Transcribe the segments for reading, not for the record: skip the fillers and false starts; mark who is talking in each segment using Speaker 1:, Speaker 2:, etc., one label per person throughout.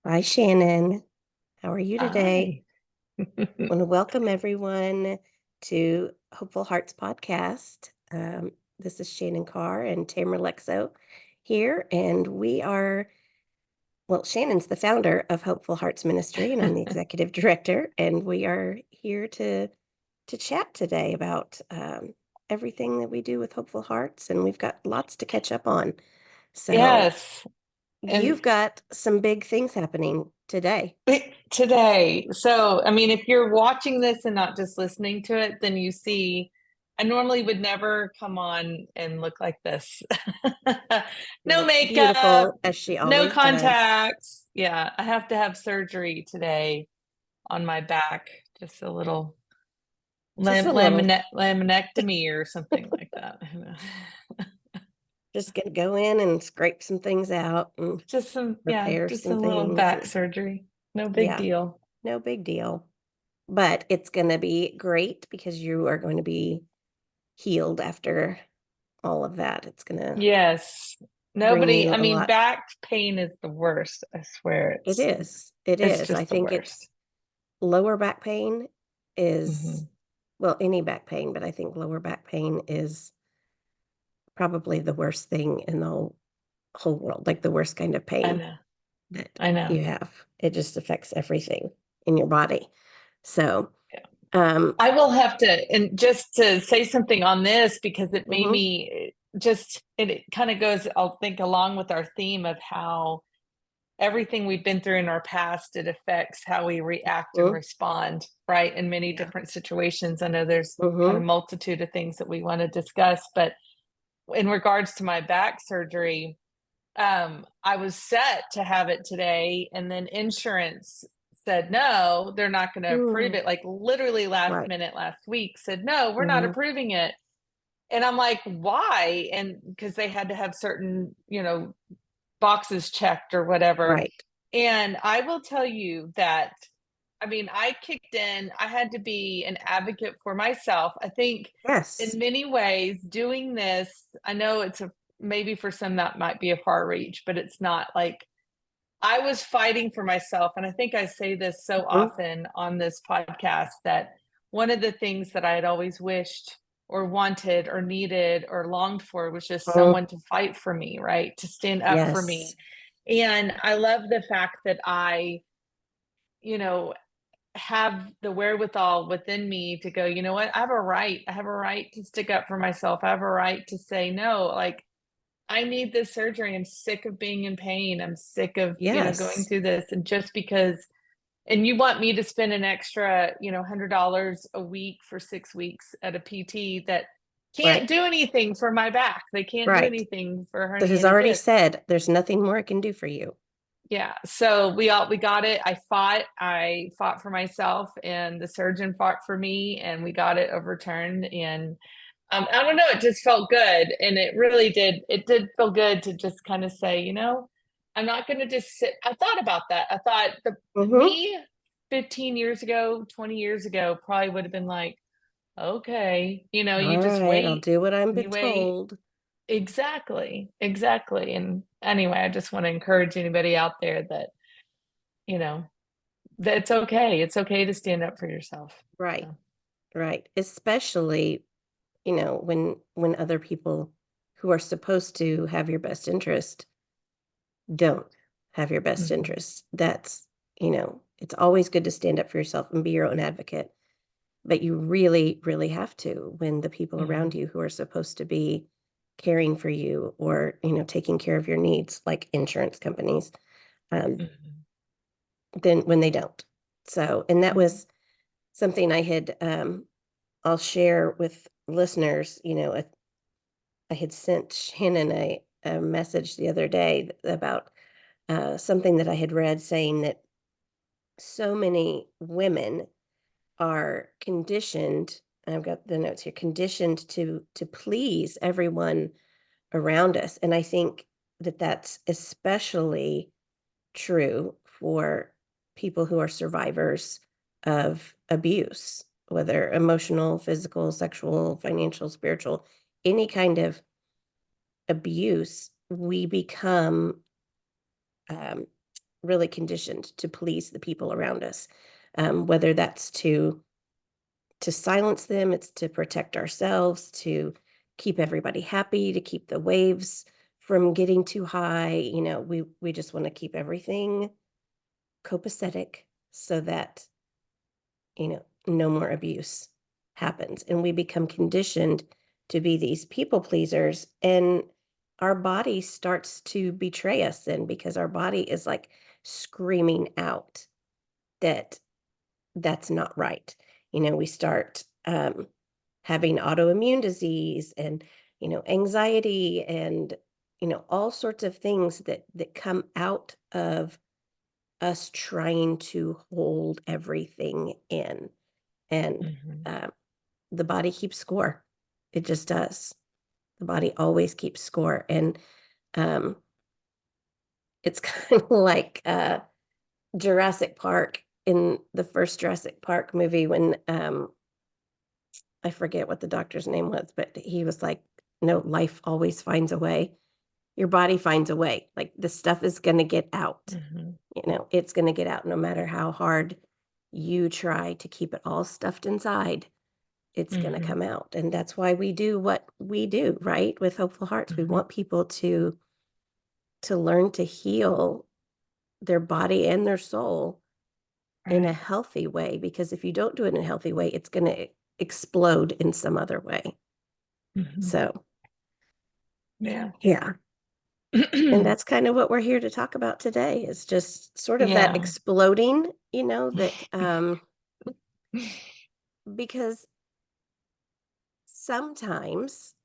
Speaker 1: Hi, Shannon. How are you today?
Speaker 2: Hi.
Speaker 1: I want to welcome everyone to Hopeful Hearts podcast. This is Shannon Carr and Tamara Lexo here, and Shannon's the founder of Hopeful Hearts Ministry, and I'm the executive director, and we are here to chat today about everything that we do with Hopeful Hearts, and we've got lots to catch up on. So
Speaker 2: Yes. And
Speaker 1: you've got some big things happening today.
Speaker 2: today, if you're watching this and not just listening to it, then you see I normally would never come on and look like this.
Speaker 1: She
Speaker 2: No
Speaker 1: looks
Speaker 2: makeup,
Speaker 1: beautiful as she
Speaker 2: no
Speaker 1: always does.
Speaker 2: contacts. Yeah, I have to have surgery today on my back. Just a little
Speaker 1: Just a little.
Speaker 2: laminectomy or something like that.
Speaker 1: Just gonna go in and scrape some things out and repair
Speaker 2: Just a
Speaker 1: some
Speaker 2: little
Speaker 1: things.
Speaker 2: back
Speaker 1: And
Speaker 2: surgery. No big
Speaker 1: yeah,
Speaker 2: deal.
Speaker 1: no big deal. But it's gonna be great because you are going to be healed after all of that. It's gonna
Speaker 2: Yes.
Speaker 1: bring
Speaker 2: Nobody,
Speaker 1: you a lot.
Speaker 2: back pain is the worst. I swear
Speaker 1: It
Speaker 2: it's
Speaker 1: is. It
Speaker 2: it's
Speaker 1: is. I
Speaker 2: just the
Speaker 1: think it's
Speaker 2: worst.
Speaker 1: lower back pain is,
Speaker 2: Hmm.
Speaker 1: well, any back pain, but I think lower back pain is probably the worst thing in the whole world, like the worst kind of
Speaker 2: I
Speaker 1: pain
Speaker 2: know.
Speaker 1: that
Speaker 2: I know.
Speaker 1: you have. It just affects everything in your body. So,
Speaker 2: Yeah.
Speaker 1: um,
Speaker 2: I will have to, and just to say something on this because it made
Speaker 1: mhm,
Speaker 2: me just, it kind of goes, I'll think along with our theme of how everything we've been through in our past, it affects how we react and
Speaker 1: mhm,
Speaker 2: respond, right? In many
Speaker 1: yeah,
Speaker 2: different situations. I know there's kind of
Speaker 1: mhm,
Speaker 2: multitude of things that we want to discuss, but in regards to my back surgery, I was set to have it today, and then insurance said no, they're not going to approve
Speaker 1: mm,
Speaker 2: it. Like literally last
Speaker 1: right,
Speaker 2: minute last week said no, we're not
Speaker 1: mhm,
Speaker 2: approving it. And I'm like, why? And because they had to have certain, boxes checked or whatever.
Speaker 1: right,
Speaker 2: And I will tell you that, I kicked in, I had to be an advocate for myself. I think
Speaker 1: yes,
Speaker 2: in many ways, doing this, I know maybe for some that might be a far reach, but it's not like I was fighting for myself. And I think I say this so
Speaker 1: mhm,
Speaker 2: often on this podcast that one of the things that I had always wished or wanted or needed or longed for was just
Speaker 1: mhm,
Speaker 2: someone to fight for me, right? To stand up for
Speaker 1: yes,
Speaker 2: me. And I love the fact that you know, have the wherewithal within me to go, you know what? I have a right. I have a right to stick up for myself. I have a right to say no. Like, I need this surgery. I'm sick of being in pain. I'm sick of, going
Speaker 1: yes,
Speaker 2: through this. And just because, and you want me to spend an extra, $100 a week for 6 weeks at a PT that can't
Speaker 1: right,
Speaker 2: do anything for my back. They can't do
Speaker 1: right.
Speaker 2: anything for
Speaker 1: That has
Speaker 2: herniated
Speaker 1: already
Speaker 2: disc.
Speaker 1: said there's nothing more I can do for you.
Speaker 2: Yeah. So we got it. I fought for myself and the surgeon fought for me and we got it overturned. And I don't know, it just felt good. And it did feel good to just kind of say, I'm not going to just sit. I thought about that. I thought
Speaker 1: Mm-hmm.
Speaker 2: me 15 years ago, 20 years ago, probably would have been like, okay, you
Speaker 1: All
Speaker 2: just
Speaker 1: right, I'll
Speaker 2: wait,
Speaker 1: do what I'm been
Speaker 2: you wait.
Speaker 1: told.
Speaker 2: Exactly. Exactly. And anyway, I just want to encourage anybody out there that, you know, that it's okay. It's okay to stand up for yourself.
Speaker 1: Right,
Speaker 2: So,
Speaker 1: right. Especially, when other people who are supposed to have your best interest don't have your best
Speaker 2: mhm,
Speaker 1: interests. It's always good to stand up for yourself and be your own advocate, but you really, really have to when the people
Speaker 2: mhm,
Speaker 1: around you who are supposed to be caring for you or, taking care of your needs, like insurance companies, um,
Speaker 2: mhm,
Speaker 1: then when they don't. So, and that
Speaker 2: mhm.
Speaker 1: was something I'll share with listeners. I had sent Shannon a message the other day about something that I had read saying that so many women are conditioned. I've got the notes here, conditioned to please everyone around us, and I think that that's especially true for people who are survivors of abuse, whether emotional, physical, sexual, financial, spiritual, any kind of abuse. We become um, really conditioned to please the people around us, whether that's to silence them, it's to protect ourselves, to keep everybody happy, to keep the waves from getting too high. We just want to keep everything copacetic so that, no more abuse happens. And we become conditioned to be these people pleasers. And our body starts to betray us then because our body is like screaming out that that's not right. We start having autoimmune disease and, anxiety and, all sorts of things that come out of us trying to hold everything in. And
Speaker 2: Mhm.
Speaker 1: uh, the body keeps score. It just does. The body always keeps score. And um, it's kind of like Jurassic Park in the first Jurassic Park movie when I forget what the doctor's name was, but he was like, no, life always finds a way. Your body finds a way. Like the stuff is going to get out.
Speaker 2: Mhm.
Speaker 1: It's going to get out no matter how hard you try to keep it all stuffed inside. It's going to
Speaker 2: Mhm.
Speaker 1: come out. And that's why we do what we do, right? With Hopeful Hearts, we
Speaker 2: Mhm.
Speaker 1: want people to learn to heal their body and their soul in a
Speaker 2: Right.
Speaker 1: healthy way, because if you don't do it in a healthy way, it's going to explode in some other way.
Speaker 2: Mhm.
Speaker 1: So,
Speaker 2: Yeah.
Speaker 1: yeah. And that's kind of what we're here to talk about today is just sort of that
Speaker 2: Yeah.
Speaker 1: exploding, that because sometimes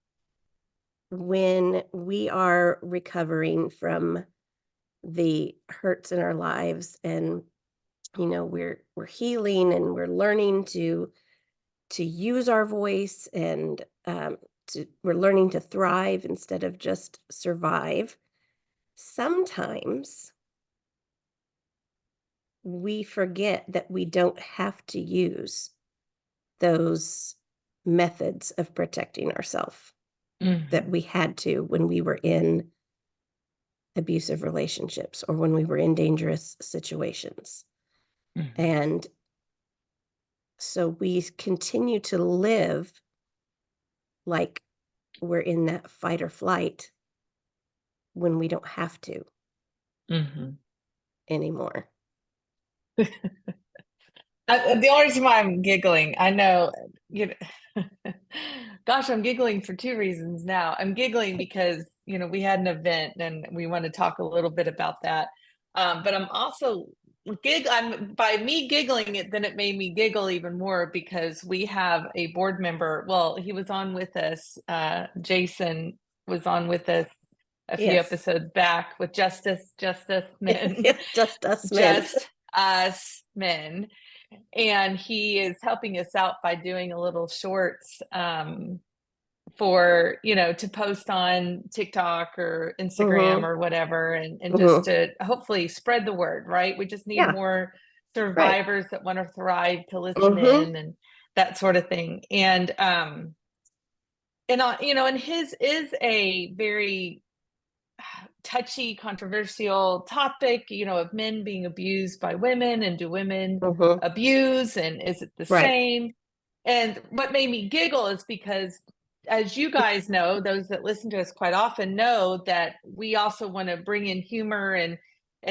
Speaker 1: when we are recovering from the hurts in our lives and we're healing and we're learning to use our voice and we're learning to thrive instead of just survive. Sometimes we forget that we don't have to use those methods of protecting ourselves that
Speaker 2: Mhm.
Speaker 1: we had to when we were in abusive relationships or when we were in dangerous situations.
Speaker 2: Mhm.
Speaker 1: And so we continue to live like we're in that fight or flight when we don't have to
Speaker 2: Mhm.
Speaker 1: anymore.
Speaker 2: The only reason why I'm giggling, I know, you know, gosh, I'm giggling for two reasons now. I'm giggling because, we had an event and we want to talk a little bit about that. But I'm also I'm by me giggling it, then it made me giggle even more because we have a board member. Well, he was on with us. Jason was on with us a few
Speaker 1: Yes.
Speaker 2: episodes back with Justice Men,
Speaker 1: It's just us men.
Speaker 2: just us men, and he is helping us out by doing a little shorts for to post on TikTok or Instagram
Speaker 1: Mhm.
Speaker 2: or whatever, and just
Speaker 1: Mhm.
Speaker 2: to hopefully spread the word, right? We just need
Speaker 1: Yeah,
Speaker 2: more
Speaker 1: right.
Speaker 2: survivors that want to thrive to listen
Speaker 1: Mhm.
Speaker 2: in and that sort of thing. And his is a very touchy, controversial topic, of men being abused by women, and do women
Speaker 1: Mhm.
Speaker 2: abuse, and is it the
Speaker 1: Right.
Speaker 2: same? And what made me giggle is because, as you guys know, those that listen to us quite often know that we also want to bring in humor and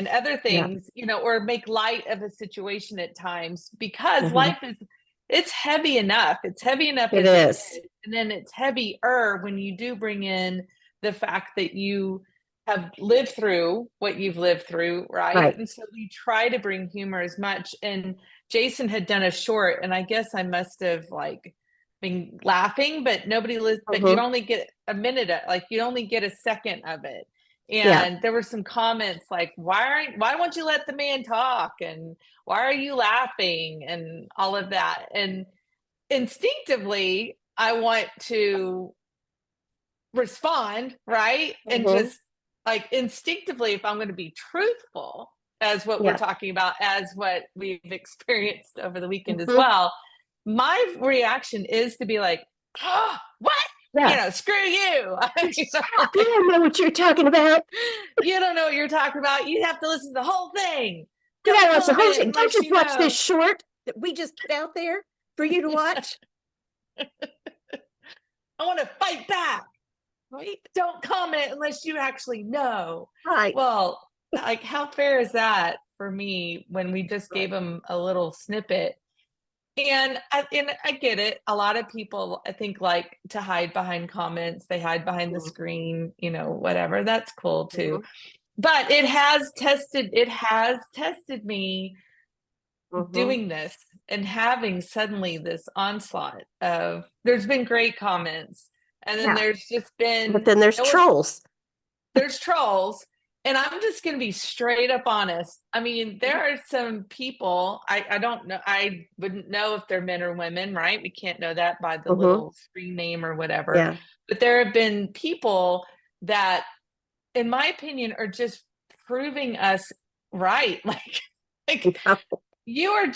Speaker 2: other
Speaker 1: Yeah.
Speaker 2: things, or make light of a situation at times because
Speaker 1: Mhm.
Speaker 2: life is it's heavy enough. It's heavy enough
Speaker 1: It
Speaker 2: as it
Speaker 1: is.
Speaker 2: is, and then it's heavier when you do bring in the fact that you have lived through what you've lived through, right?
Speaker 1: Right.
Speaker 2: And so we try to bring humor as much. And Jason had done a short, and I guess I must have like been laughing, but but you'd
Speaker 1: Mhm.
Speaker 2: only get a minute like you'd only get a second of it.
Speaker 1: Yeah.
Speaker 2: And there were some comments like, why won't you let the man talk? And why are you laughing? And all of that. And instinctively, I want to respond, right? And
Speaker 1: Mhm.
Speaker 2: just like instinctively, if I'm going to be truthful as what we're
Speaker 1: Yeah.
Speaker 2: talking about, as what we've experienced over the weekend as
Speaker 1: Mhm.
Speaker 2: well, my reaction is to be like, oh, what?
Speaker 1: Yeah.
Speaker 2: Screw you.
Speaker 1: Shut up. You don't know what you're talking about.
Speaker 2: You don't know what you're talking about. You have to listen to the whole thing.
Speaker 1: You
Speaker 2: Don't
Speaker 1: gotta watch the whole
Speaker 2: comment
Speaker 1: thing. Don't
Speaker 2: unless
Speaker 1: just
Speaker 2: you
Speaker 1: watch this
Speaker 2: know.
Speaker 1: short that we just put out there for you to watch.
Speaker 2: I want to fight back.
Speaker 1: Right?
Speaker 2: Don't comment unless you actually know.
Speaker 1: Right.
Speaker 2: Well, like, how fair is that for me when we just gave
Speaker 1: Right.
Speaker 2: them a little snippet? And I get it. A lot of people, I think, like to hide behind comments. They hide behind the
Speaker 1: Mm-hmm.
Speaker 2: screen, whatever. That's cool too.
Speaker 1: Mm-hmm.
Speaker 2: But it has tested me
Speaker 1: Mm-hmm.
Speaker 2: doing this and having suddenly this onslaught of there's been great comments, and then
Speaker 1: Yeah.
Speaker 2: there's just
Speaker 1: But
Speaker 2: been
Speaker 1: then there's trolls.
Speaker 2: there's trolls. And I'm just going to be straight up honest. I mean, there are some people, I don't know, I wouldn't know if they're men or women, right? We can't know that by the
Speaker 1: Mm-hmm.
Speaker 2: little screen name or whatever.
Speaker 1: Yeah.
Speaker 2: But there have been people that, in my opinion, are just proving us right. Like you are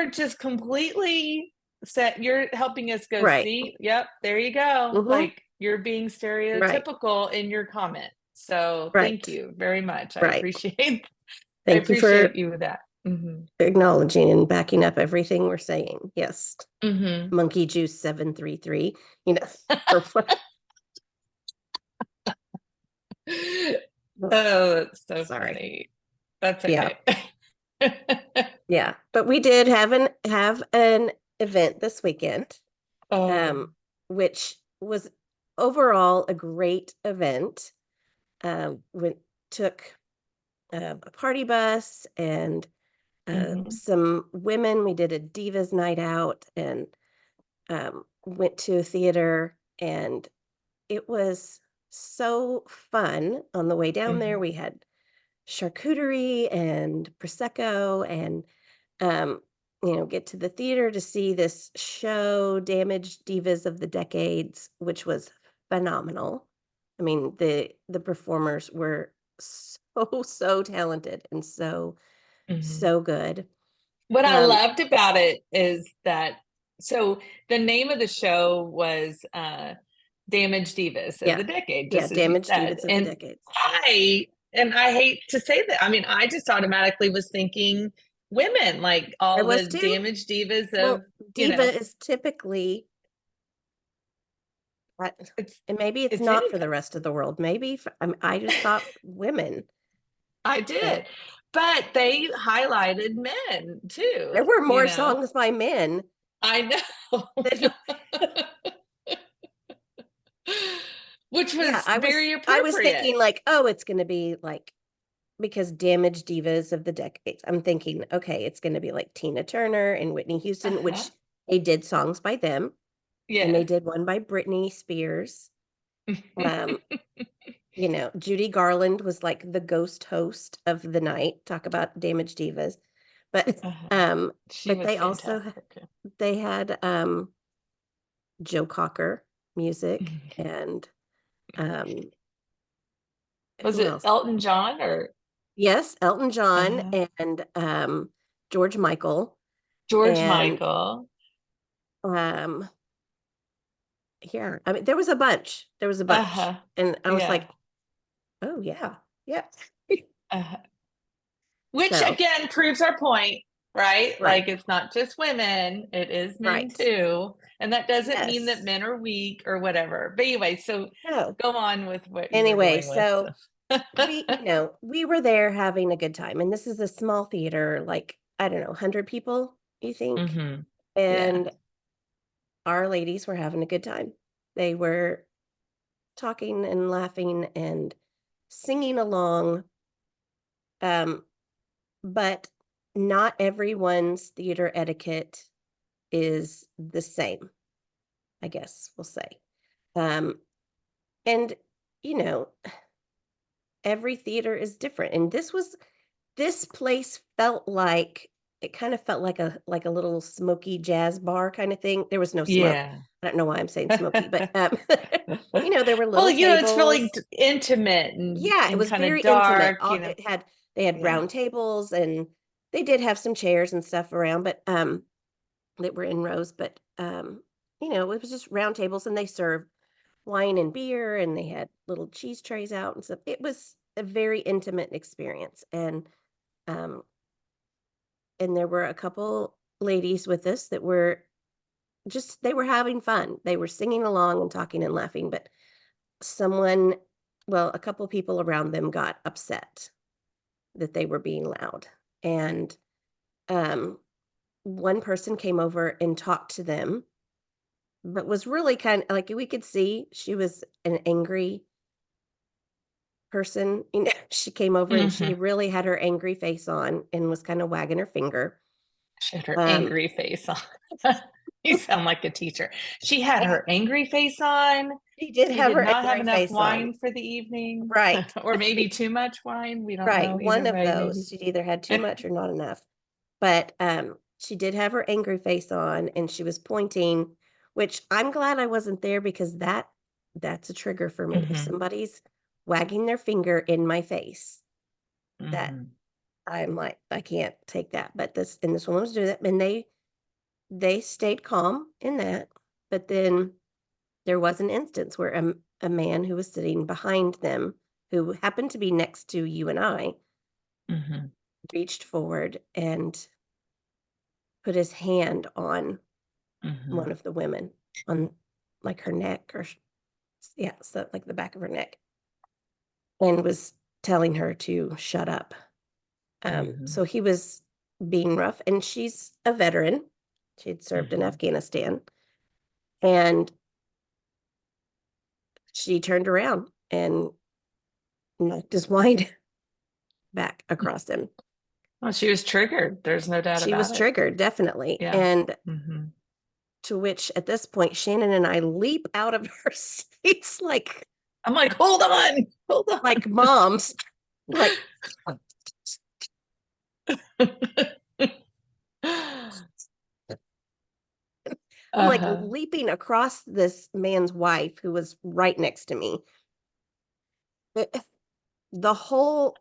Speaker 2: just completely set. You're helping us go,
Speaker 1: Right.
Speaker 2: see, yep, there you go.
Speaker 1: Mm-hmm.
Speaker 2: Like, you're being
Speaker 1: Right.
Speaker 2: stereotypical in your comment. So thank
Speaker 1: Right.
Speaker 2: you very much. I
Speaker 1: Right.
Speaker 2: appreciate I
Speaker 1: Thank you
Speaker 2: appreciate
Speaker 1: for
Speaker 2: you with that.
Speaker 1: acknowledging and backing up everything we're saying. Yes.
Speaker 2: Hmm.
Speaker 1: Monkey Juice 733, you know, or what?
Speaker 2: Oh, that's so
Speaker 1: Sorry.
Speaker 2: funny. That's
Speaker 1: Yeah.
Speaker 2: okay.
Speaker 1: Yeah. But we did have an event this weekend,
Speaker 2: Oh.
Speaker 1: um, which was overall a great event. We took a party bus and
Speaker 2: Hmm.
Speaker 1: some women. We did a divas night out and went to a theater, and it was so fun. On the way down there,
Speaker 2: Hmm.
Speaker 1: we had charcuterie and prosecco, and um, get to the theater to see this show, Damaged Divas of the Decades, which was phenomenal. I mean, the performers were so talented and
Speaker 2: Hmm.
Speaker 1: so good.
Speaker 2: What I
Speaker 1: Um,
Speaker 2: loved about it is that, so the name of the show was Damaged Divas of
Speaker 1: yeah,
Speaker 2: the Decade,
Speaker 1: yeah,
Speaker 2: just as you
Speaker 1: Damaged
Speaker 2: said.
Speaker 1: Divas of the
Speaker 2: And
Speaker 1: Decades.
Speaker 2: I hate to say that. I mean, I just automatically was thinking women, like
Speaker 1: I
Speaker 2: all
Speaker 1: was
Speaker 2: the
Speaker 1: too.
Speaker 2: damaged divas of,
Speaker 1: Well, diva is typically, I-
Speaker 2: it's
Speaker 1: and maybe it's
Speaker 2: it's
Speaker 1: not for the
Speaker 2: anybody.
Speaker 1: rest of the world. Maybe I just thought women.
Speaker 2: I
Speaker 1: Uh,
Speaker 2: did. But they highlighted men
Speaker 1: there
Speaker 2: too,
Speaker 1: were more songs by men
Speaker 2: I know.
Speaker 1: that,
Speaker 2: Which
Speaker 1: yeah,
Speaker 2: was
Speaker 1: I was
Speaker 2: very
Speaker 1: I was
Speaker 2: appropriate.
Speaker 1: thinking like, oh, it's going to be like because Damaged Divas of the Decades. I'm thinking, okay, it's going to be like Tina Turner and Whitney Houston,
Speaker 2: Uh-huh.
Speaker 1: which they did songs by them, and they
Speaker 2: Yes.
Speaker 1: did one by Britney Spears. Um, Judy Garland was like the ghost host of the night. Talk about Damaged Divas. But
Speaker 2: Uh-huh.
Speaker 1: um,
Speaker 2: She
Speaker 1: but
Speaker 2: was
Speaker 1: they also
Speaker 2: fantastic.
Speaker 1: they had Joe Cocker music and um
Speaker 2: Was
Speaker 1: who
Speaker 2: it
Speaker 1: else?
Speaker 2: Elton John or
Speaker 1: Yes, Elton John
Speaker 2: uh,
Speaker 1: and George Michael
Speaker 2: George
Speaker 1: and
Speaker 2: Michael?
Speaker 1: um yeah, I mean there was a bunch. There was a bunch.
Speaker 2: Uh-huh.
Speaker 1: And I was
Speaker 2: Yeah.
Speaker 1: like, "Oh yeah. Yeah."
Speaker 2: Uh-huh. Which
Speaker 1: So,
Speaker 2: again proves our point, right?
Speaker 1: right.
Speaker 2: Like, it's not just women, it is men
Speaker 1: Right.
Speaker 2: too. And that doesn't mean that
Speaker 1: Yes.
Speaker 2: men are weak or whatever. But anyway, so
Speaker 1: No.
Speaker 2: go on with what you were
Speaker 1: Anyway,
Speaker 2: going with.
Speaker 1: so
Speaker 2: So.
Speaker 1: we were there having a good time, and this is a small theater, like, I don't know, 100 people, you think?
Speaker 2: Hmm. Yeah.
Speaker 1: And our ladies were having a good time. They were talking and laughing and singing along, um, but not everyone's theater etiquette is the same, I guess we'll say. Um, and, you know, every theater is different, and this place felt like it kind of felt like a little smoky jazz bar kind of thing. There was no smoke.
Speaker 2: Yeah.
Speaker 1: I don't know why I'm saying smoky, but there were
Speaker 2: Well,
Speaker 1: little
Speaker 2: it's really
Speaker 1: tables.
Speaker 2: intimate and
Speaker 1: Yeah, it
Speaker 2: and
Speaker 1: was
Speaker 2: kind of
Speaker 1: very intimate.
Speaker 2: dark.
Speaker 1: They had
Speaker 2: Yeah.
Speaker 1: round tables, and they did have some chairs and stuff around, but that were in rows, but it was just round tables, and they served. wine and beer, and they had little cheese trays out and stuff. It was a very intimate experience, um, and there were a couple ladies with us that were just they were having fun. They were singing along and talking and laughing, but someone well, a couple people around them got upset that they were being loud, and, um, one person came over and talked to them, but was really kind like, we could see she was an angry person, she came over and she
Speaker 2: Mhm.
Speaker 1: really had her angry face on and was kinda wagging her finger.
Speaker 2: She had her
Speaker 1: Um,
Speaker 2: angry face on. You sound like a teacher. She had her angry face on.
Speaker 1: she did
Speaker 2: She
Speaker 1: have
Speaker 2: did
Speaker 1: her
Speaker 2: not have
Speaker 1: angry
Speaker 2: enough
Speaker 1: face on.
Speaker 2: wine for the evening,
Speaker 1: Right.
Speaker 2: or maybe too much wine, we don't
Speaker 1: Right,
Speaker 2: know,
Speaker 1: one
Speaker 2: either
Speaker 1: of
Speaker 2: way,
Speaker 1: those.
Speaker 2: maybe.
Speaker 1: She either had too much or not enough. But, she did have her angry face on, and she was pointing, which I'm glad I wasn't there because that's a trigger for me. If
Speaker 2: Mhm,
Speaker 1: somebody's wagging their finger in my face, that
Speaker 2: mhm,
Speaker 1: I'm like, "I can't take that." But this woman was doing that, and they stayed calm in that. But then there was an instance where a man who was sitting behind them, who happened to be next to you and I,
Speaker 2: mhm,
Speaker 1: reached forward and put his hand on one
Speaker 2: mhm,
Speaker 1: of the women, on, like, her neck yeah, so, like, the back of her neck, and was telling her to shut up.
Speaker 2: mhm,
Speaker 1: So he was being rough, and she's a veteran. She'd served in
Speaker 2: mhm.
Speaker 1: Afghanistan, and she turned around and knocked his wine back across him.
Speaker 2: Well, she was triggered, there's no doubt
Speaker 1: She was
Speaker 2: about it.
Speaker 1: triggered, definitely,
Speaker 2: Yeah.
Speaker 1: and
Speaker 2: Mhm.
Speaker 1: to which, at this point, Shannon and I leap out of our seats
Speaker 2: I'm like, "Hold on, hold
Speaker 1: like
Speaker 2: on."
Speaker 1: moms, like, I'm, like,
Speaker 2: Uh-huh.
Speaker 1: leaping across this man's wife who was right next to me. The whole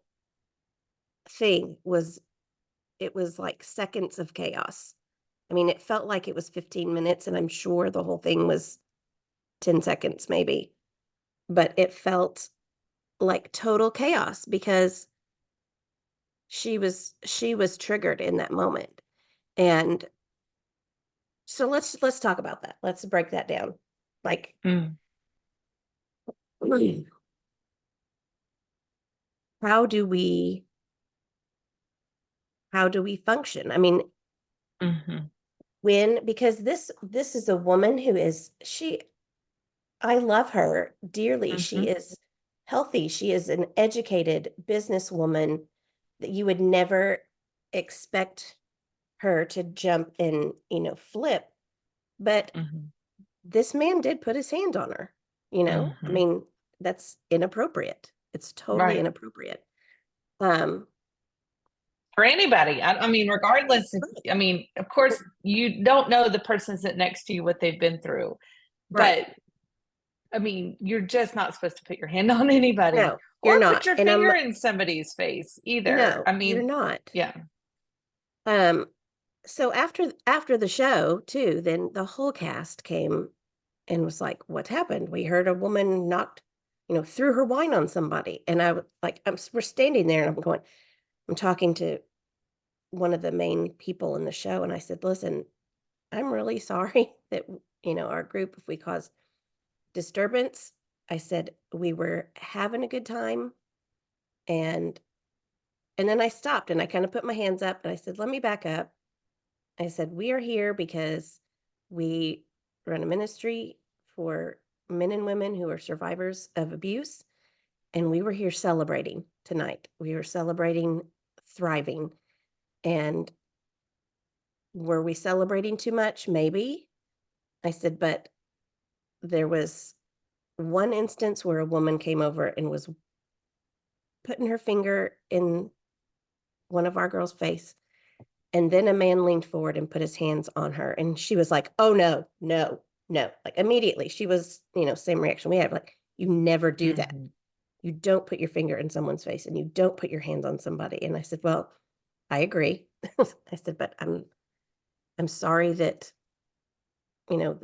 Speaker 1: thing was it was, like, seconds of chaos. I mean, it felt like it was 15 minutes, and I'm sure the whole thing was 10 seconds maybe, but it felt like total chaos because she was triggered in that moment, and so let's talk about that. Let's break that down. Like,
Speaker 2: Mm,
Speaker 1: how do we how do we function? I mean,
Speaker 2: mhm,
Speaker 1: when because this is a woman who is she I love her dearly. She
Speaker 2: mhm,
Speaker 1: is healthy. She is an educated businesswoman that you would never expect her to jump and, flip. But
Speaker 2: mhm,
Speaker 1: this man did put his hand on her, you know? I
Speaker 2: mhm.
Speaker 1: mean, that's inappropriate. It's totally
Speaker 2: Right.
Speaker 1: inappropriate. Um,
Speaker 2: For anybody. I mean, regardless if
Speaker 1: right,
Speaker 2: I mean, of course, you don't know the person sitting next to you what they've been through,
Speaker 1: right.
Speaker 2: but I mean, you're just not supposed to put your hand on anybody
Speaker 1: No, you're
Speaker 2: or put
Speaker 1: not.
Speaker 2: your
Speaker 1: And
Speaker 2: finger in somebody's face either.
Speaker 1: no,
Speaker 2: I
Speaker 1: you're
Speaker 2: mean,
Speaker 1: not.
Speaker 2: yeah.
Speaker 1: Um, so after the show too, then the whole cast came and was like, "What happened? We heard a woman knocked, threw her wine on somebody." And I was like, we're standing there, and I'm talking to one of the main people in the show, and I said, "Listen, I'm really sorry that our group, if we caused disturbance." I said we were having a good time, and then I stopped and I kind of put my hands up and I said, "Let me back up." I said, "We are here because we run a ministry for men and women who are survivors of abuse, and we were here celebrating tonight. We were celebrating thriving. And were we celebrating too much? Maybe." I said, "But there was one instance where a woman came over and was putting her finger in one of our girls' face. And then a man leaned forward and put his hands on her, and she was like, 'Oh, no, no, no.'" Like, immediately, she was, same reaction we had, like, "You never do that.
Speaker 2: Mhm,
Speaker 1: You don't put your finger in someone's face, and you don't put your hands on somebody." And I said, "Well, I agree." I said, "But I'm sorry that,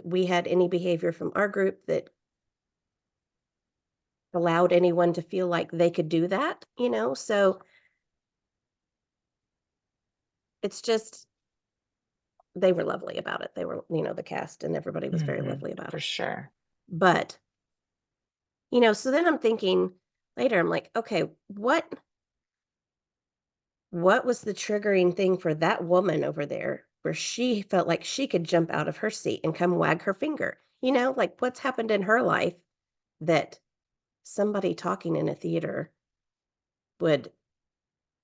Speaker 1: we had any behavior from our group that allowed anyone to feel like they could do that, you know? So it's just they were lovely about it. They were, you know, the cast and everybody was very
Speaker 2: Mhm.
Speaker 1: lovely about
Speaker 2: For
Speaker 1: it.
Speaker 2: sure.
Speaker 1: But, you know, so then I'm thinking later, I'm like, okay, what was the triggering thing for that woman over there where she felt like she could jump out of her seat and come wag her finger? You know, like what's happened in her life that somebody talking in a theater would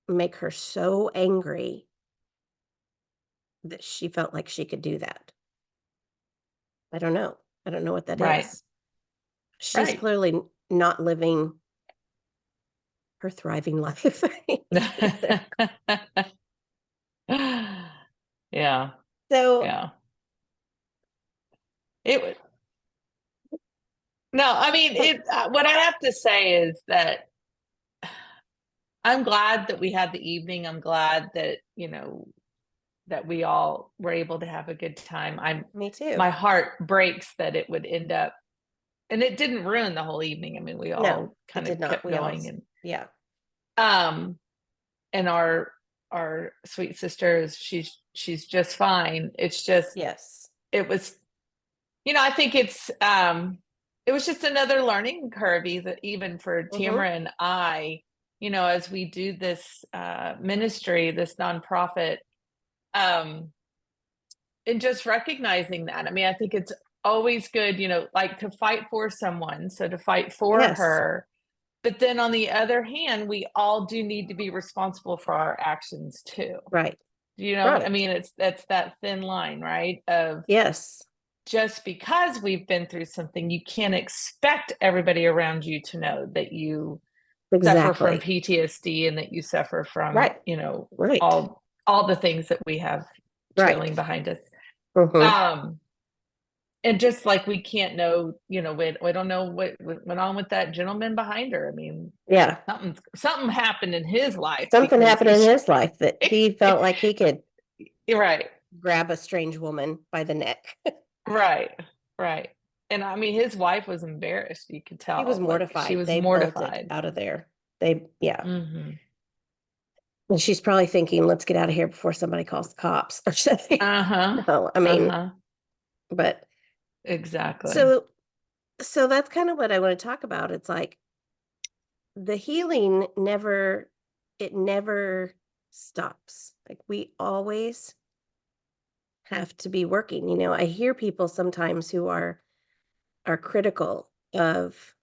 Speaker 1: make her so angry that she felt like she could do that. I don't know. I don't know what that
Speaker 2: Right.
Speaker 1: is. She's
Speaker 2: Right.
Speaker 1: clearly not living her thriving life.
Speaker 2: Yeah.
Speaker 1: So,
Speaker 2: Yeah. It would no, I mean, what I have to say is that I'm glad that we had the evening. I'm glad that, that we all were able to have a good time.
Speaker 1: me too.
Speaker 2: My heart breaks that it would end up, and it didn't ruin the whole evening. I mean, we
Speaker 1: No,
Speaker 2: all
Speaker 1: it
Speaker 2: kind
Speaker 1: did
Speaker 2: of
Speaker 1: not.
Speaker 2: kept
Speaker 1: We all
Speaker 2: going, and
Speaker 1: yeah.
Speaker 2: um and our sweet sister is she's just fine. It's just
Speaker 1: Yes.
Speaker 2: it was I think it was just another learning curve even for
Speaker 1: Mhm.
Speaker 2: Tamara and I, as we do this ministry, this nonprofit, um and just recognizing that. I mean, I think it's always good, like to fight for someone, so to fight for
Speaker 1: Yes.
Speaker 2: her. But then on the other hand, we all do need to be responsible for our actions too.
Speaker 1: Right.
Speaker 2: I
Speaker 1: Right.
Speaker 2: mean, that's that thin line, right? Of
Speaker 1: Yes.
Speaker 2: just because we've been through something, you can't expect everybody around you to know that you suffer from
Speaker 1: Exactly.
Speaker 2: PTSD and that you suffer from,
Speaker 1: Right. Right.
Speaker 2: all the things that we have
Speaker 1: Right.
Speaker 2: trailing behind us.
Speaker 1: Mhm.
Speaker 2: Um, and just like we can't know, we don't know what went on with that gentleman behind her. I mean,
Speaker 1: Yeah.
Speaker 2: something happened in his life
Speaker 1: Something
Speaker 2: because
Speaker 1: happened in his life that he felt like he could
Speaker 2: right,
Speaker 1: grab a strange woman by the neck.
Speaker 2: right, right. And I mean, his wife was embarrassed. You could
Speaker 1: She was
Speaker 2: tell, like she
Speaker 1: mortified.
Speaker 2: was
Speaker 1: They bolted
Speaker 2: mortified.
Speaker 1: out of there. They yeah.
Speaker 2: Hmm.
Speaker 1: And she's probably thinking, "Let's get out of here before somebody calls the cops or something."
Speaker 2: Uh huh.
Speaker 1: No, I
Speaker 2: Uh
Speaker 1: mean,
Speaker 2: huh.
Speaker 1: but
Speaker 2: Exactly.
Speaker 1: so so that's kind of what I want to talk about. It's like the healing never stops. Like we always have to be working. You know, I hear people sometimes who are critical of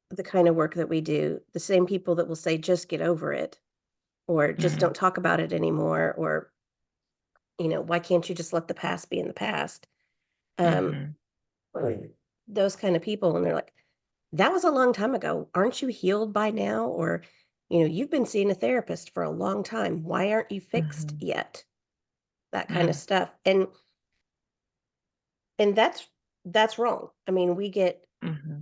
Speaker 1: the kind of work that we do. The same people that will say just get over it or just
Speaker 2: Mm-hmm.
Speaker 1: don't talk about it anymore or you know, why can't you just let the past be in the past? Um
Speaker 2: Mm-hmm.
Speaker 1: Right. Those kind of people and they're like, that was a long time ago. Aren't you healed by now? Or, you know, you've been seeing a therapist for a long time. Why aren't you fixed
Speaker 2: Mm-hmm.
Speaker 1: yet? That kind of stuff. And that's wrong. I mean,
Speaker 2: Mm-hmm.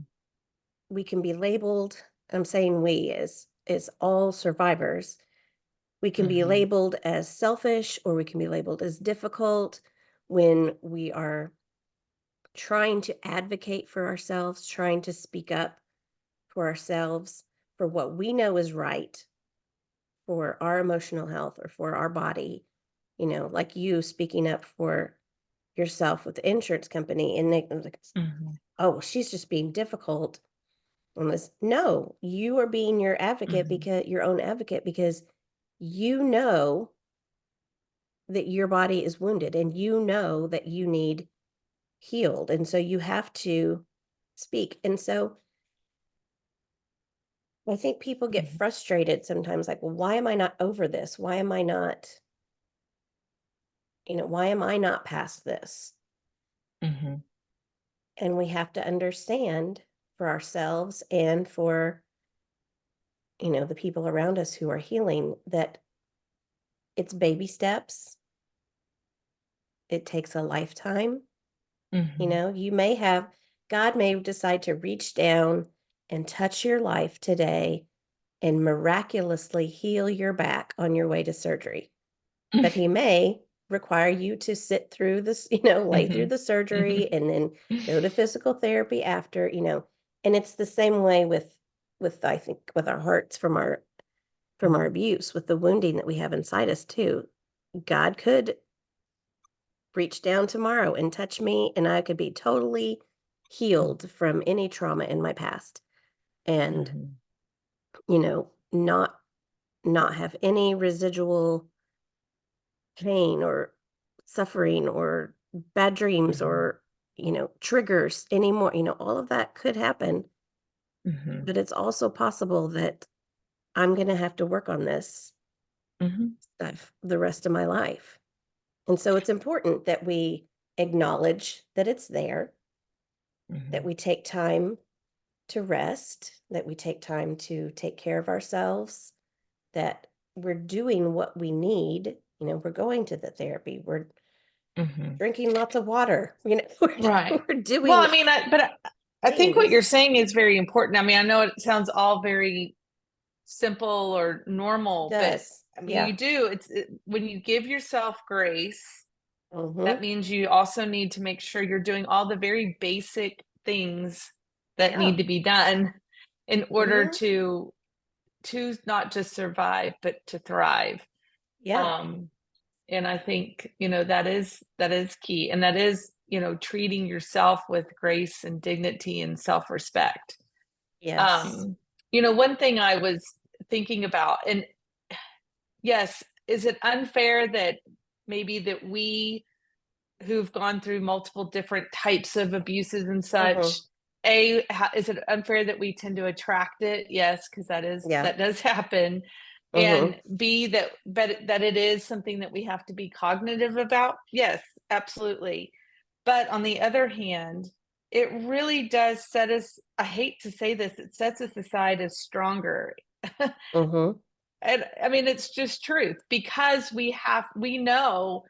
Speaker 1: we can be labeled, I'm saying we as all survivors, we can be
Speaker 2: Mm-hmm.
Speaker 1: labeled as selfish or we can be labeled as difficult when we are trying to advocate for ourselves, trying to speak up for ourselves, for what we know is right for our emotional health or for our body, you know, like you speaking up for yourself with the insurance company and they like,
Speaker 2: Mm-hmm.
Speaker 1: oh, she's just being difficult on this. No, you are being your advocate
Speaker 2: Mm-hmm.
Speaker 1: because your own advocate because you know that your body is wounded and you know that you need healed. And so you have to speak. And so I think people get
Speaker 2: Mm-hmm.
Speaker 1: frustrated sometimes, like, well, why am I not over this? Why am I not, you know, why am I not past this?
Speaker 2: Mm-hmm.
Speaker 1: And we have to understand for ourselves and for, you know, the people around us who are healing that it's baby steps. It takes a lifetime. You
Speaker 2: Mm-hmm.
Speaker 1: know, God may decide to reach down and touch your life today and miraculously heal your back on your way to surgery. But he may require you to sit through this, you know, lay through
Speaker 2: Mm-hmm.
Speaker 1: the surgery and then go to physical therapy after, you know. And it's the same way with I think with our hearts from our
Speaker 2: Mhm.
Speaker 1: abuse, with the wounding that we have inside us too. God could reach down tomorrow and touch me, and I could be totally
Speaker 2: Mhm.
Speaker 1: healed from any trauma in my past. And,
Speaker 2: Mhm.
Speaker 1: not have any residual pain or suffering or bad dreams
Speaker 2: Mhm.
Speaker 1: or, triggers anymore. All of that could happen,
Speaker 2: Mhm.
Speaker 1: but it's also possible that I'm going to have to work on this
Speaker 2: Mhm.
Speaker 1: stuff the rest of my life. And so it's important that we acknowledge that it's there, that
Speaker 2: Mhm.
Speaker 1: we take time to rest, that we take time to take care of ourselves, that we're doing what we need. We're going to the therapy, we're
Speaker 2: Mhm.
Speaker 1: drinking lots of water,
Speaker 2: Right.
Speaker 1: we're
Speaker 2: Well,
Speaker 1: doing
Speaker 2: I mean, I think what you're
Speaker 1: things.
Speaker 2: saying is very important. I mean, I know it sounds all very simple or
Speaker 1: It
Speaker 2: normal, but
Speaker 1: does.
Speaker 2: I mean,
Speaker 1: Yeah.
Speaker 2: when you give yourself grace, that
Speaker 1: Mhm.
Speaker 2: means you also need to make sure you're doing all the very basic things that
Speaker 1: Yeah.
Speaker 2: need to be done in order
Speaker 1: Mhm.
Speaker 2: to not just survive, but to thrive.
Speaker 1: Yeah.
Speaker 2: Um, and I think, that is key. And that is, treating yourself with grace and dignity and self-respect.
Speaker 1: Yes.
Speaker 2: Um, one thing I was thinking about, and yes, is it unfair that maybe that we who've gone through multiple different types of abuses and such,
Speaker 1: Mhm.
Speaker 2: is it unfair that we tend to attract it? Yes, because
Speaker 1: Yeah.
Speaker 2: that does happen.
Speaker 1: Mhm.
Speaker 2: And B, that it is something that we have to be cognitive about. Yes, absolutely. But on the other hand, it really does set us, I hate to say this, it sets us aside as stronger.
Speaker 1: Mhm.
Speaker 2: And I mean, it's just truth because we know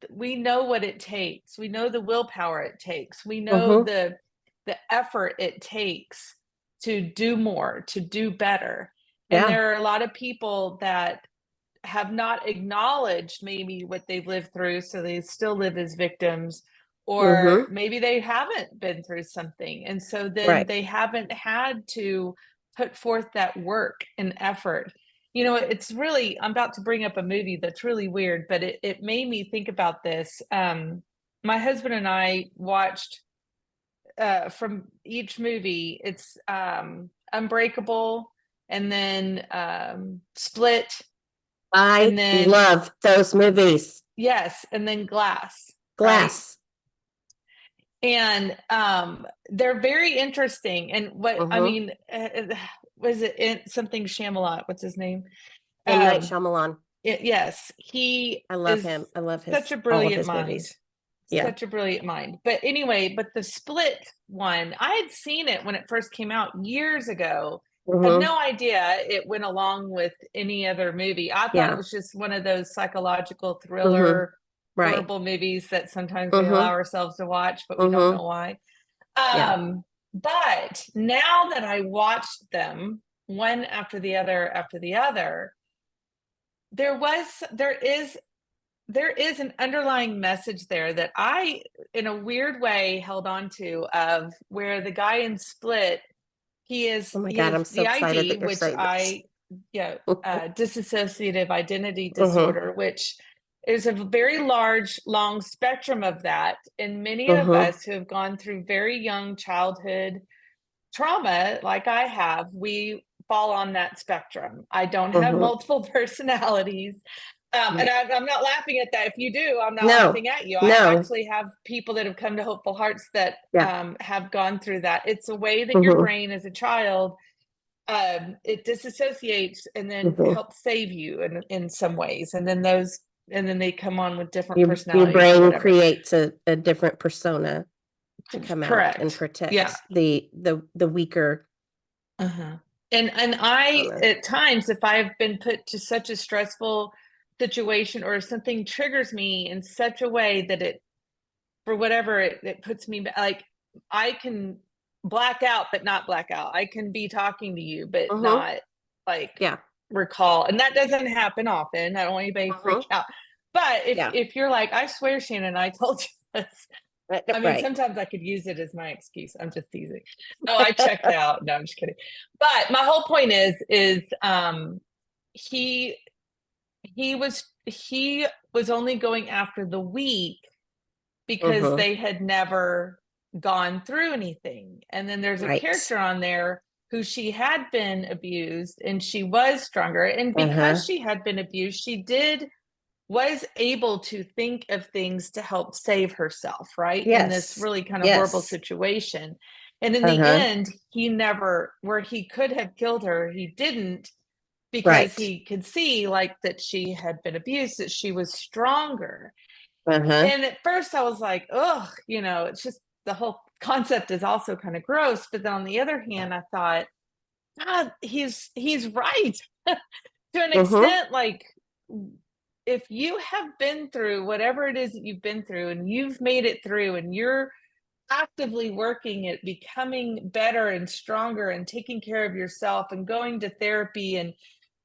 Speaker 2: what it takes. We know the willpower it takes. We know
Speaker 1: Mhm.
Speaker 2: the effort it takes to do more, to do better. And
Speaker 1: Yeah.
Speaker 2: there are a lot of people that have not acknowledged maybe what they've lived through, so they still live as victims, or
Speaker 1: Mhm.
Speaker 2: maybe they haven't been through something. And so then
Speaker 1: Right.
Speaker 2: they haven't had to put forth that work and effort. It's really, I'm about to bring up a movie that's really weird, but it made me think about this. My husband and I watched from each movie, it's Unbreakable, and then Split,
Speaker 1: I
Speaker 2: and then
Speaker 1: love those movies.
Speaker 2: yes, and then Glass, right?
Speaker 1: Glass.
Speaker 2: And they're very interesting. And what I
Speaker 1: Mhm.
Speaker 2: mean, was it something Shyamalan? What's his name?
Speaker 1: M. Night
Speaker 2: Um,
Speaker 1: Shyamalan.
Speaker 2: yes, he
Speaker 1: I love
Speaker 2: is
Speaker 1: him. I love
Speaker 2: such
Speaker 1: his
Speaker 2: a
Speaker 1: all of
Speaker 2: brilliant
Speaker 1: his
Speaker 2: mind.
Speaker 1: movies. Yeah.
Speaker 2: Such a brilliant mind. But anyway, but the Split one, I had seen it when it first came out years ago. Had
Speaker 1: Mhm.
Speaker 2: no idea it went along with any other movie. I thought it
Speaker 1: Yeah.
Speaker 2: was just one of those psychological
Speaker 1: Mhm.
Speaker 2: thriller,
Speaker 1: Right.
Speaker 2: horrible movies that sometimes we allow
Speaker 1: Mhm.
Speaker 2: ourselves to watch, but we don't know
Speaker 1: Mhm.
Speaker 2: why.
Speaker 1: Yeah.
Speaker 2: But now that I watched them one after the other, there is an underlying message there that I, in a weird way, held on to, of where the guy in Split, he is
Speaker 1: Oh my
Speaker 2: he
Speaker 1: god,
Speaker 2: has
Speaker 1: I'm so excited
Speaker 2: DID,
Speaker 1: that you're
Speaker 2: which
Speaker 1: saying this.
Speaker 2: dissociative identity
Speaker 1: Mhm.
Speaker 2: disorder, which is a very large, long spectrum of that. And many of
Speaker 1: Mhm.
Speaker 2: us who have gone through very young childhood trauma, like I have, we fall on that spectrum. I don't have
Speaker 1: Mhm.
Speaker 2: multiple personalities. And
Speaker 1: Right.
Speaker 2: I'm not laughing at that. If you do, I'm not
Speaker 1: No.
Speaker 2: laughing at you. I
Speaker 1: No.
Speaker 2: actually have people that have come to Hopeful Hearts that
Speaker 1: Yeah.
Speaker 2: have gone through that. It's a way that your
Speaker 1: Mhm.
Speaker 2: brain as a child, it disassociates and then
Speaker 1: Mhm.
Speaker 2: helps save you in some ways. And then they come on with different
Speaker 1: Your
Speaker 2: personalities or
Speaker 1: brain
Speaker 2: whatever.
Speaker 1: creates a different persona to come out and
Speaker 2: Correct. Yeah.
Speaker 1: protect the weaker
Speaker 2: Uh-huh. And I,
Speaker 1: persona.
Speaker 2: at times, if I've been put to such a stressful situation or something triggers me in such a way that it, for whatever, it puts me like, I can black out, but not black out. I can be talking to you, but
Speaker 1: Mhm.
Speaker 2: not like
Speaker 1: Yeah.
Speaker 2: recall. And that doesn't happen often. I don't want anybody to freak
Speaker 1: Mhm.
Speaker 2: out. But if
Speaker 1: Yeah.
Speaker 2: if you're like, I swear, Shannon, I told you this. I mean,
Speaker 1: Right.
Speaker 2: sometimes I could use it as my excuse. I'm just teasing. Oh, I checked out. No, I'm just kidding. But my whole point is he he was only going after the weak because
Speaker 1: Mhm.
Speaker 2: they had never gone through anything. And then there's a
Speaker 1: Right.
Speaker 2: character on there who she had been abused and she was stronger. And because
Speaker 1: Uh-huh.
Speaker 2: she had been abused, she did was able to think of things to help save herself, right? In this
Speaker 1: Yes.
Speaker 2: really kind of horrible
Speaker 1: Yes.
Speaker 2: situation. And in the
Speaker 1: Uh-huh.
Speaker 2: end, he never, where he could have killed her, he didn't because
Speaker 1: Right.
Speaker 2: he could see like that she had been abused, that she was stronger.
Speaker 1: Uh-huh.
Speaker 2: And at first I was like, oh, it's just the whole concept is also kind of gross. But then on the other hand, I thought, God, he's right. To an
Speaker 1: Mhm.
Speaker 2: extent, like if you have been through whatever it is that you've been through and you've made it through and you're actively working at becoming better and stronger and taking care of yourself and going to therapy and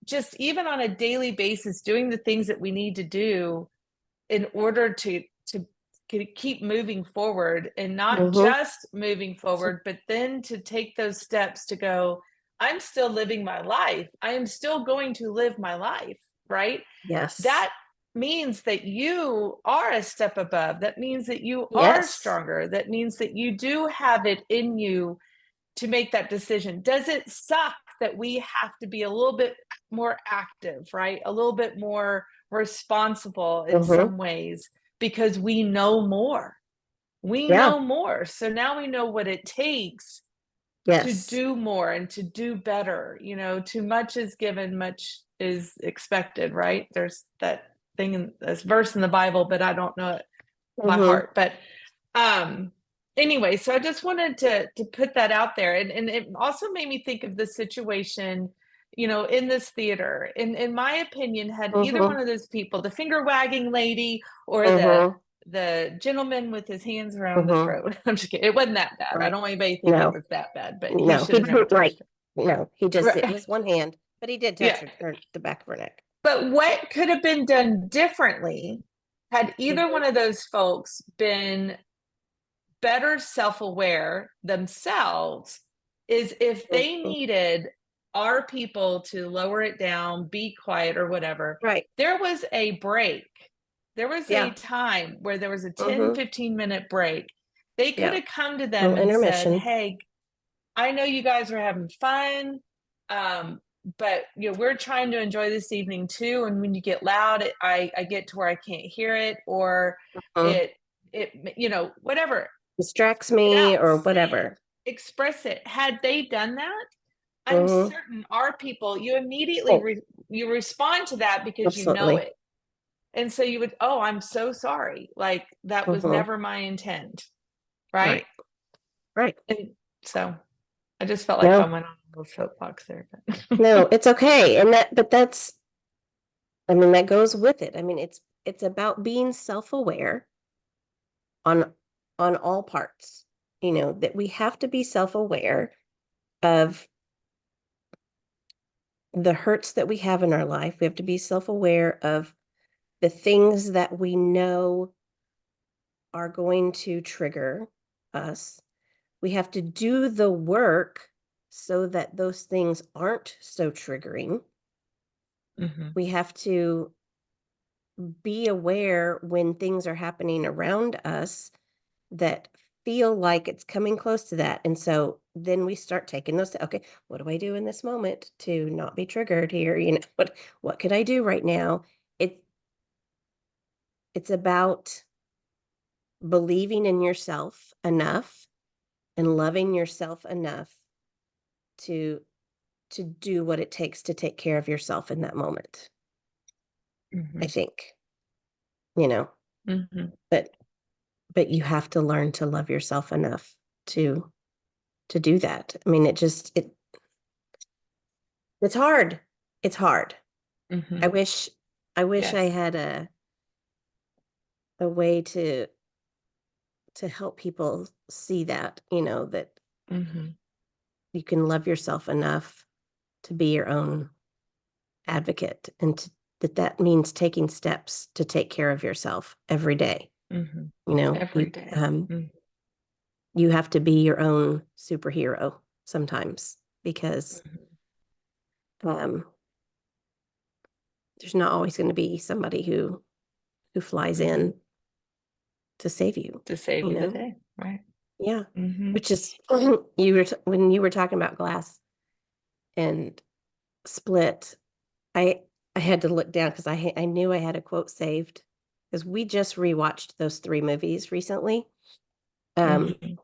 Speaker 2: just even on a daily basis doing the things that we need to do in order to keep moving forward and not
Speaker 1: Mhm.
Speaker 2: just moving forward, but then to take those steps to go, I'm still living my life. I am still going to live my life, right?
Speaker 1: Yes.
Speaker 2: That means that you are a step above. That means that you are
Speaker 1: Yes.
Speaker 2: stronger. That means that you do have it in you to make that decision. Does it suck that we have to be a little bit more active, right? A little bit more responsible in
Speaker 1: Mhm.
Speaker 2: some ways because we know more. We
Speaker 1: Yeah.
Speaker 2: know more. So now we know what it takes to
Speaker 1: Yes.
Speaker 2: do more and to do better. Too much is given, much is expected, right? There's that thing in this verse in the Bible, but I don't know it by
Speaker 1: Mhm.
Speaker 2: heart. But um anyway, so I just wanted to put that out there. And it also made me think of the situation, in this theater. In my opinion, had either one
Speaker 1: Mhm.
Speaker 2: of those people, the finger wagging lady or the
Speaker 1: Mhm.
Speaker 2: the gentleman with his hands around the
Speaker 1: Mhm.
Speaker 2: throat. I'm just kidding. It wasn't that bad. I
Speaker 1: Right.
Speaker 2: don't want anybody to think it
Speaker 1: No.
Speaker 2: was that bad, but he
Speaker 1: No.
Speaker 2: should
Speaker 1: He
Speaker 2: have never
Speaker 1: didn't
Speaker 2: touched
Speaker 1: right.
Speaker 2: her.
Speaker 1: No. He just it
Speaker 2: Right.
Speaker 1: was one hand, but he did touch
Speaker 2: Yeah.
Speaker 1: her the back of her neck.
Speaker 2: But what could have been done differently had either one
Speaker 1: Mhm.
Speaker 2: of those folks been better self-aware themselves is if they
Speaker 1: Mhm.
Speaker 2: needed our people to lower it down, be quiet or whatever.
Speaker 1: Right.
Speaker 2: There was a break. There was a
Speaker 1: Yeah.
Speaker 2: time where there was a 10,
Speaker 1: Mhm.
Speaker 2: 15-minute break. They could
Speaker 1: Yeah.
Speaker 2: have come to them
Speaker 1: Little
Speaker 2: and said,
Speaker 1: intermission.
Speaker 2: hey, I know you guys are having fun, um, but we're trying to enjoy this evening too. And when you get loud, I get to where I can't hear it, or
Speaker 1: Mhm.
Speaker 2: it whatever.
Speaker 1: Distracts
Speaker 2: Get
Speaker 1: me
Speaker 2: out,
Speaker 1: or
Speaker 2: say it,
Speaker 1: whatever.
Speaker 2: express it. Had they done that, I'm
Speaker 1: Mhm.
Speaker 2: certain our people, you immediately
Speaker 1: Oh,
Speaker 2: you respond to that because you know
Speaker 1: absolutely.
Speaker 2: it. And so you would, oh, I'm so sorry. Like that was
Speaker 1: Mhm.
Speaker 2: never my intent. Right.
Speaker 1: Right. Right.
Speaker 2: And so I just felt like I
Speaker 1: No.
Speaker 2: went on a little soapbox there, but
Speaker 1: No, it's okay. And that's I mean, that goes with it. I mean, it's about being self-aware on all parts. That we have to be self-aware of the hurts that we have in our life. We have to be self-aware of the things that we know are going to trigger us. We have to do the work so that those things aren't so triggering.
Speaker 2: Mhm.
Speaker 1: We have to be aware when things are happening around us that feel like it's coming close to that. And so then we start taking those, okay, what do I do in this moment to not be triggered here? What could I do right now? It it's about believing in yourself enough and loving yourself enough to do what it takes to take care of yourself in that moment. I
Speaker 2: Mhm.
Speaker 1: think, you know,
Speaker 2: Mhm.
Speaker 1: but you have to learn to love yourself enough to do that. I mean, it's hard. It's hard. I
Speaker 2: Mhm.
Speaker 1: wish I
Speaker 2: Yes.
Speaker 1: had a way to help people see that, that
Speaker 2: Mhm.
Speaker 1: you can love yourself enough to be your own advocate and that means taking steps to take care of yourself every day.
Speaker 2: Mhm.
Speaker 1: You know,
Speaker 2: Every day. Mm,
Speaker 1: you have to be your own superhero sometimes because
Speaker 2: mhm,
Speaker 1: um, there's not always going to be somebody who flies
Speaker 2: mhm.
Speaker 1: in to save you.
Speaker 2: To save
Speaker 1: You
Speaker 2: you the
Speaker 1: know,
Speaker 2: day, right?
Speaker 1: yeah.
Speaker 2: Mhm,
Speaker 1: Which is when you were talking about Glass and Split. I I had to look down because I knew I had a quote saved because we just rewatched those 3 movies recently, um,
Speaker 2: mhm,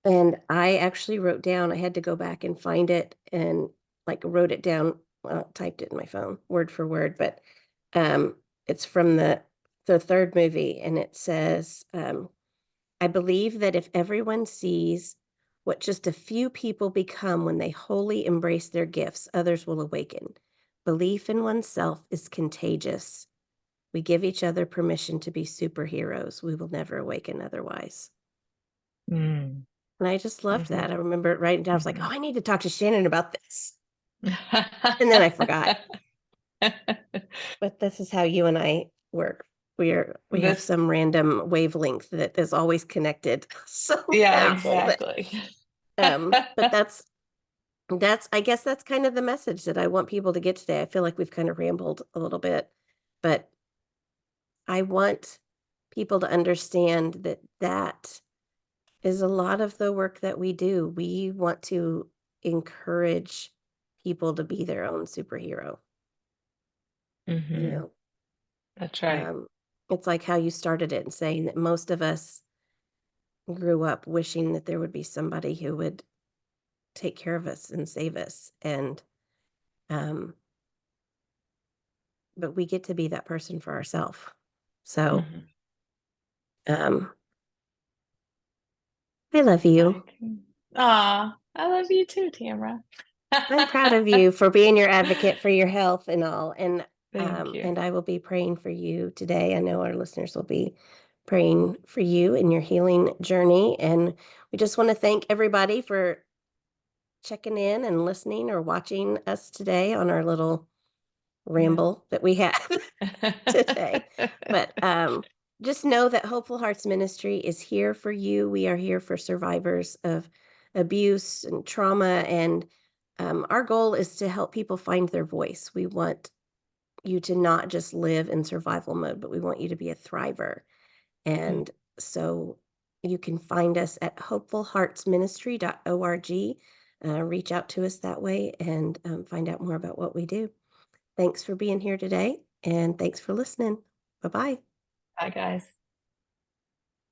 Speaker 1: and I actually wrote down I had to go back and find it and, like, wrote it down, typed it in my phone word for word, but, um, it's from the 3rd movie, and it says, "I believe that if everyone sees what just a few people become when they wholly embrace their gifts, others will awaken. Belief in oneself is contagious. We give each other permission to be superheroes. We will never awaken otherwise."
Speaker 2: mm,
Speaker 1: And I just loved
Speaker 2: mhm,
Speaker 1: that. I remember writing down, I was like, "Oh,
Speaker 2: mhm.
Speaker 1: I need to talk to Shannon about this." And then I forgot. But this is how you and I work. We have
Speaker 2: This
Speaker 1: some random wavelength that is always connected
Speaker 2: yeah,
Speaker 1: somehow that
Speaker 2: exactly.
Speaker 1: but that's I guess that's kind of the message that I want people to get today. I feel like we've kind of rambled a little bit, but I want people to understand that that is a lot of the work that we do. We want to encourage people to be their own superhero. You
Speaker 2: Mhm.
Speaker 1: know,
Speaker 2: That's right.
Speaker 1: um, it's like how you started it and saying that most of us grew up wishing that there would be somebody who would take care of us and save us. And, um, but we get to be that person for ourselves. So,
Speaker 2: Mhm.
Speaker 1: um, I love
Speaker 2: I
Speaker 1: you.
Speaker 2: can Aw, I love you too, Tamara.
Speaker 1: I'm proud of you for being your advocate for your health and all.
Speaker 2: Thank you.
Speaker 1: And I will be praying for you today. I know our listeners will be praying for you in your healing journey. And we just want to thank everybody for checking in and listening or watching us today on our little
Speaker 2: Yeah.
Speaker 1: ramble that we had today. But just know that Hopeful Hearts Ministry is here for you. We are here for survivors of abuse and trauma. And our goal is to help people find their voice. We want you to not just live in survival mode, but we want you to be a thriver.
Speaker 2: Mm,
Speaker 1: And so you can find us at hopefulheartsministry.org. Reach out to us that way and find out more about what we do. Thanks for being here today, and thanks for listening. Bye bye.
Speaker 2: Bye, guys.